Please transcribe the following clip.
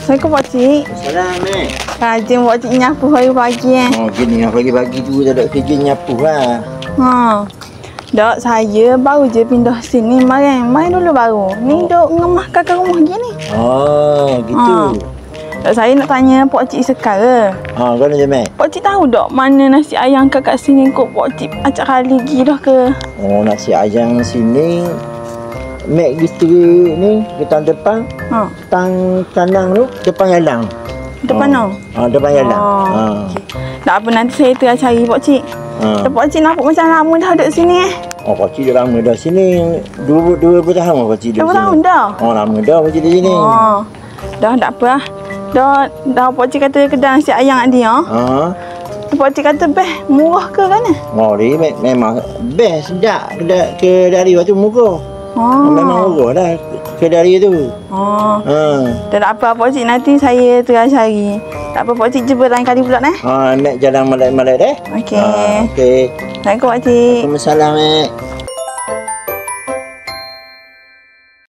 Assalamualaikum Pak Cik. Salam, Mek. Rajin Pak Cik nyapu pagi-pagi Oh, gini pagi-pagi tu tak ada kerja nyapu lah. Dok, saya baru je pindah sini Main dulu baru. Ni dok ngemah kakak rumah gini. Oh, gitu. Dok, saya nak tanya Pak Cik sekarang. Kau nak je, Mek? Pak Cik tahu dok mana nasi ayam kakak sini kok Pak Cik acak kali lagi dah ke? Oh, nasi ayam sini. Mek gitu ni, kita depan. Tanang tu, depan yalang. Depan no? Depan yalang. Tak apa, nanti saya tengah cari Pak Cik. Pak Cik nampak macam lama dah duduk sini Oh, Pak Cik dah lama dah sini. 2 tahun Pak Cik duduk sini. 2 tahun dah? Lama dah Pak Cik di sini. Dah tak apa lah. Dah Pak Cik kata kedai nasi ayam dia. Pak Cik kata murah ke kan? Dia memang best, sedap. Kedai waktu murah. Memang murah dah kedai tu. Tak apa Pak Cik, nanti saya tengah cari. Tak apa Pak Cik, jumpa lain kali pula Nek jalan malai-malai deh. Okey. Okey. Assalamualaikum Pak Cik. Waalaikumsalam, Mek.